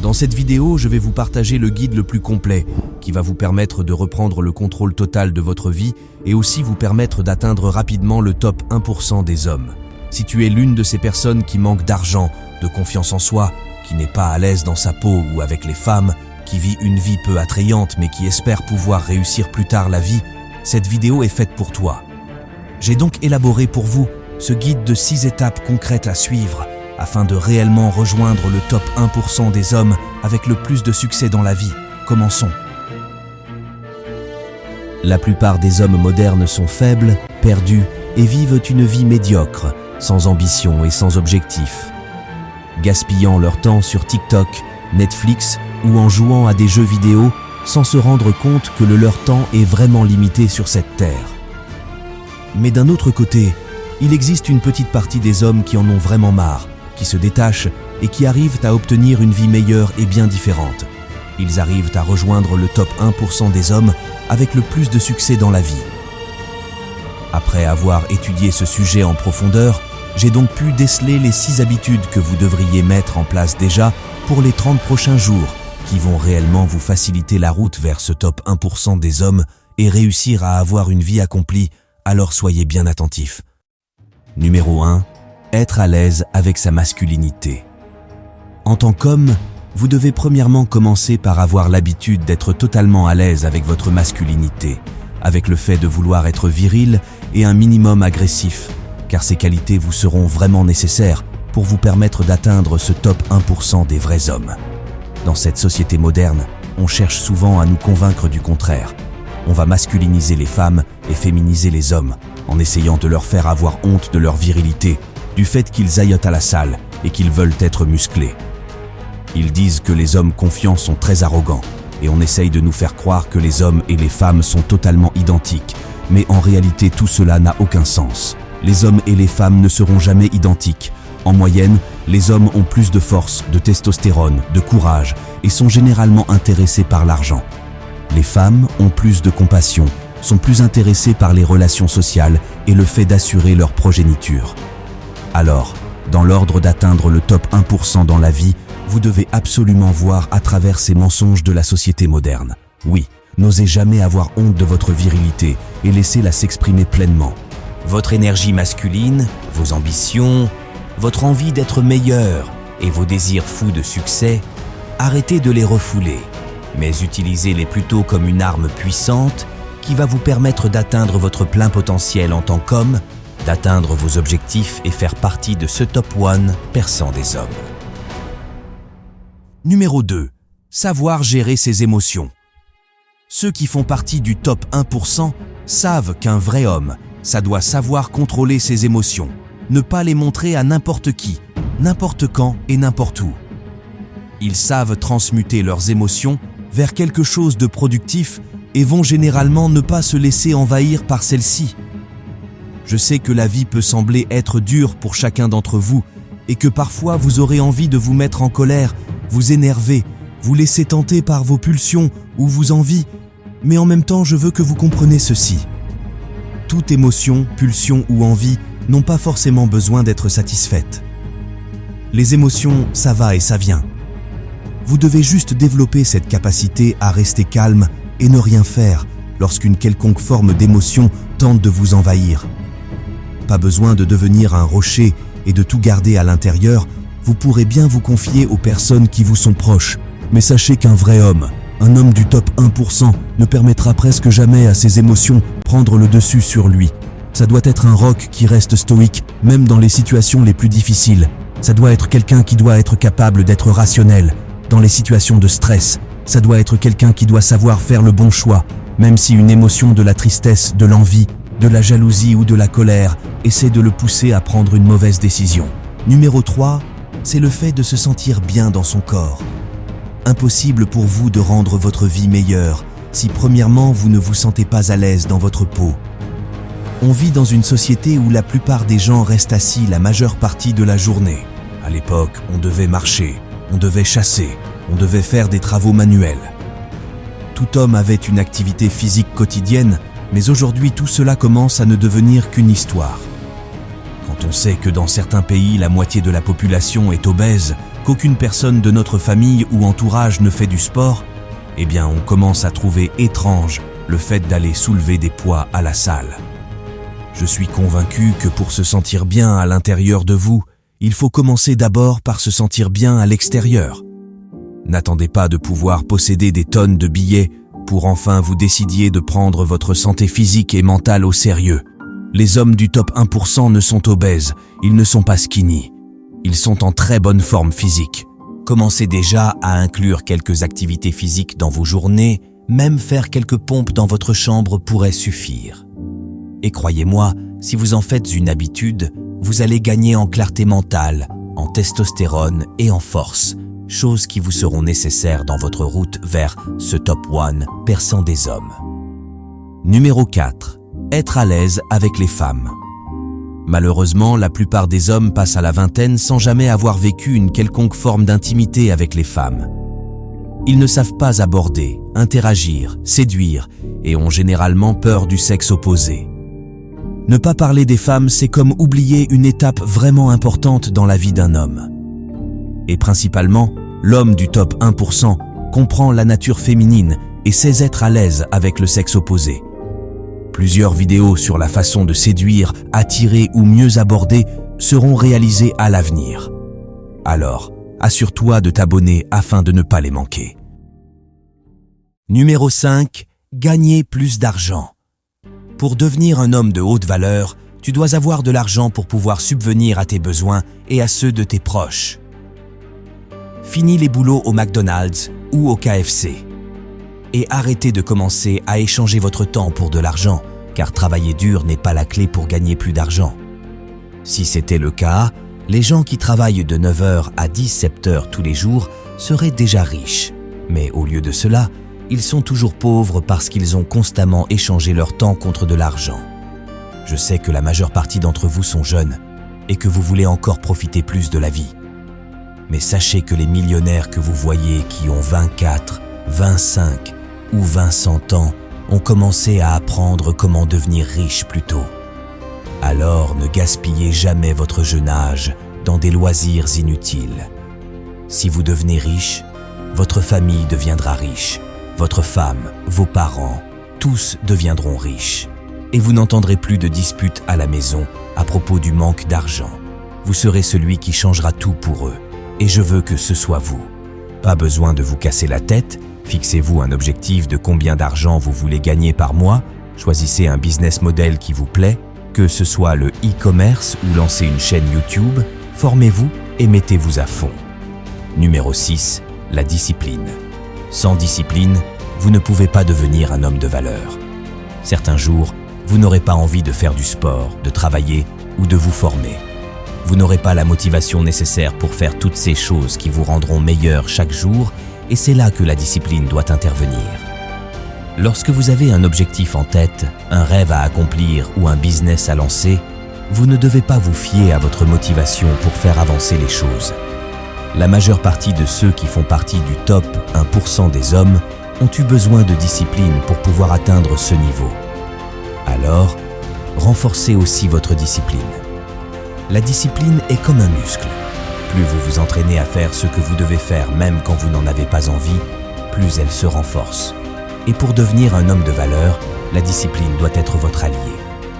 Dans cette vidéo, je vais vous partager le guide le plus complet qui va vous permettre de reprendre le contrôle total de votre vie et aussi vous permettre d'atteindre rapidement le top 1% des hommes. Si tu es l'une de ces personnes qui manquent d'argent, de confiance en soi, qui n'est pas à l'aise dans sa peau ou avec les femmes, qui vit une vie peu attrayante mais qui espère pouvoir réussir plus tard la vie, cette vidéo est faite pour toi. J'ai donc élaboré pour vous ce guide de 6 étapes concrètes à suivre afin de réellement rejoindre le top 1% des hommes avec le plus de succès dans la vie. Commençons. La plupart des hommes modernes sont faibles, perdus et vivent une vie médiocre, sans ambition et sans objectif. Gaspillant leur temps sur TikTok, Netflix ou en jouant à des jeux vidéo sans se rendre compte que leur temps est vraiment limité sur cette terre. Mais d'un autre côté, il existe une petite partie des hommes qui en ont vraiment marre, qui se détachent et qui arrivent à obtenir une vie meilleure et bien différente. Ils arrivent à rejoindre le top 1% des hommes avec le plus de succès dans la vie. Après avoir étudié ce sujet en profondeur, j'ai donc pu déceler les 6 habitudes que vous devriez mettre en place déjà pour les 30 prochains jours qui vont réellement vous faciliter la route vers ce top 1% des hommes et réussir à avoir une vie accomplie, alors soyez bien attentifs. Numéro 1. Être à l'aise avec sa masculinité. En tant qu'homme, vous devez premièrement commencer par avoir l'habitude d'être totalement à l'aise avec votre masculinité, avec le fait de vouloir être viril et un minimum agressif, car ces qualités vous seront vraiment nécessaires pour vous permettre d'atteindre ce top 1% des vrais hommes. Dans cette société moderne, on cherche souvent à nous convaincre du contraire. On va masculiniser les femmes et féminiser les hommes, en essayant de leur faire avoir honte de leur virilité, du fait qu'ils aillent à la salle et qu'ils veulent être musclés. Ils disent que les hommes confiants sont très arrogants, et on essaye de nous faire croire que les hommes et les femmes sont totalement identiques, mais en réalité tout cela n'a aucun sens. Les hommes et les femmes ne seront jamais identiques. En moyenne, les hommes ont plus de force, de testostérone, de courage et sont généralement intéressés par l'argent. Les femmes ont plus de compassion, sont plus intéressées par les relations sociales et le fait d'assurer leur progéniture. Alors, dans l'ordre d'atteindre le top 1% dans la vie, vous devez absolument voir à travers ces mensonges de la société moderne. Oui, n'osez jamais avoir honte de votre virilité et laissez-la s'exprimer pleinement. Votre énergie masculine, vos ambitions, votre envie d'être meilleur et vos désirs fous de succès, arrêtez de les refouler, mais utilisez-les plutôt comme une arme puissante qui va vous permettre d'atteindre votre plein potentiel en tant qu'homme, d'atteindre vos objectifs et faire partie de ce top 1% des hommes. Numéro 2. Savoir gérer ses émotions. Ceux qui font partie du top 1% savent qu'un vrai homme, ça doit savoir contrôler ses émotions, ne pas les montrer à n'importe qui, n'importe quand et n'importe où. Ils savent transmuter leurs émotions vers quelque chose de productif et vont généralement ne pas se laisser envahir par celles-ci. Je sais que la vie peut sembler être dure pour chacun d'entre vous et que parfois vous aurez envie de vous mettre en colère, vous énerver, vous laisser tenter par vos pulsions ou vos envies, mais en même temps je veux que vous compreniez ceci. Toute émotion, pulsion ou envie n'ont pas forcément besoin d'être satisfaites. Les émotions, ça va et ça vient. Vous devez juste développer cette capacité à rester calme et ne rien faire lorsqu'une quelconque forme d'émotion tente de vous envahir. Pas besoin de devenir un rocher et de tout garder à l'intérieur, vous pourrez bien vous confier aux personnes qui vous sont proches. Mais sachez qu'un vrai homme, un homme du top 1%, ne permettra presque jamais à ses émotions prendre le dessus sur lui. Ça doit être un roc qui reste stoïque, même dans les situations les plus difficiles. Ça doit être quelqu'un qui doit être capable d'être rationnel. Dans les situations de stress, ça doit être quelqu'un qui doit savoir faire le bon choix, même si une émotion de la tristesse, de l'envie, de la jalousie ou de la colère essaie de le pousser à prendre une mauvaise décision. Numéro 3, c'est le fait de se sentir bien dans son corps. Impossible pour vous de rendre votre vie meilleure si premièrement vous ne vous sentez pas à l'aise dans votre peau. On vit dans une société où la plupart des gens restent assis la majeure partie de la journée. À l'époque, on devait marcher, on devait chasser, on devait faire des travaux manuels. Tout homme avait une activité physique quotidienne, mais aujourd'hui tout cela commence à ne devenir qu'une histoire. Quand on sait que dans certains pays la moitié de la population est obèse, qu'aucune personne de notre famille ou entourage ne fait du sport, eh bien on commence à trouver étrange le fait d'aller soulever des poids à la salle. Je suis convaincu que pour se sentir bien à l'intérieur de vous, il faut commencer d'abord par se sentir bien à l'extérieur. N'attendez pas de pouvoir posséder des tonnes de billets pour enfin vous décidiez de prendre votre santé physique et mentale au sérieux. Les hommes du top 1% ne sont obèses, ils ne sont pas skinny. Ils sont en très bonne forme physique. Commencez déjà à inclure quelques activités physiques dans vos journées, même faire quelques pompes dans votre chambre pourrait suffire. Et croyez-moi, si vous en faites une habitude, vous allez gagner en clarté mentale, en testostérone et en force, choses qui vous seront nécessaires dans votre route vers ce top 1% des hommes. Numéro 4. Être à l'aise avec les femmes. Malheureusement, la plupart des hommes passent à la vingtaine sans jamais avoir vécu une quelconque forme d'intimité avec les femmes. Ils ne savent pas aborder, interagir, séduire et ont généralement peur du sexe opposé. Ne pas parler des femmes, c'est comme oublier une étape vraiment importante dans la vie d'un homme. Et principalement, l'homme du top 1% comprend la nature féminine et sait être à l'aise avec le sexe opposé. Plusieurs vidéos sur la façon de séduire, attirer ou mieux aborder seront réalisées à l'avenir. Alors, assure-toi de t'abonner afin de ne pas les manquer. Numéro 5. Gagner plus d'argent. Pour devenir un homme de haute valeur, tu dois avoir de l'argent pour pouvoir subvenir à tes besoins et à ceux de tes proches. Fini les boulots au McDonald's ou au KFC. Et arrêtez de commencer à échanger votre temps pour de l'argent, car travailler dur n'est pas la clé pour gagner plus d'argent. Si c'était le cas, les gens qui travaillent de 9h à 17h tous les jours seraient déjà riches. Mais au lieu de cela, ils sont toujours pauvres parce qu'ils ont constamment échangé leur temps contre de l'argent. Je sais que la majeure partie d'entre vous sont jeunes et que vous voulez encore profiter plus de la vie. Mais sachez que les millionnaires que vous voyez qui ont 24, 25 ou 20 ans ont commencé à apprendre comment devenir riches plus tôt. Alors ne gaspillez jamais votre jeune âge dans des loisirs inutiles. Si vous devenez riche, votre famille deviendra riche, votre femme, vos parents, tous deviendront riches. Et vous n'entendrez plus de disputes à la maison à propos du manque d'argent. Vous serez celui qui changera tout pour eux. Et je veux que ce soit vous. Pas besoin de vous casser la tête, fixez-vous un objectif de combien d'argent vous voulez gagner par mois, choisissez un business model qui vous plaît, que ce soit le e-commerce ou lancer une chaîne YouTube, formez-vous et mettez-vous à fond. Numéro 6. La discipline. Sans discipline, vous ne pouvez pas devenir un homme de valeur. Certains jours, vous n'aurez pas envie de faire du sport, de travailler ou de vous former. Vous n'aurez pas la motivation nécessaire pour faire toutes ces choses qui vous rendront meilleur chaque jour et c'est là que la discipline doit intervenir. Lorsque vous avez un objectif en tête, un rêve à accomplir ou un business à lancer, vous ne devez pas vous fier à votre motivation pour faire avancer les choses. La majeure partie de ceux qui font partie du top 1% des hommes ont eu besoin de discipline pour pouvoir atteindre ce niveau. Alors, renforcez aussi votre discipline. La discipline est comme un muscle. Plus vous vous entraînez à faire ce que vous devez faire même quand vous n'en avez pas envie, plus elle se renforce. Et pour devenir un homme de valeur, la discipline doit être votre allié.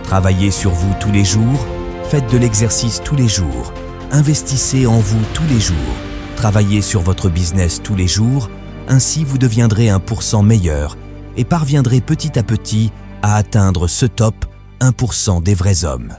Travaillez sur vous tous les jours, faites de l'exercice tous les jours, investissez en vous tous les jours, travaillez sur votre business tous les jours, ainsi vous deviendrez 1% meilleur et parviendrez petit à petit à atteindre ce top 1% des vrais hommes.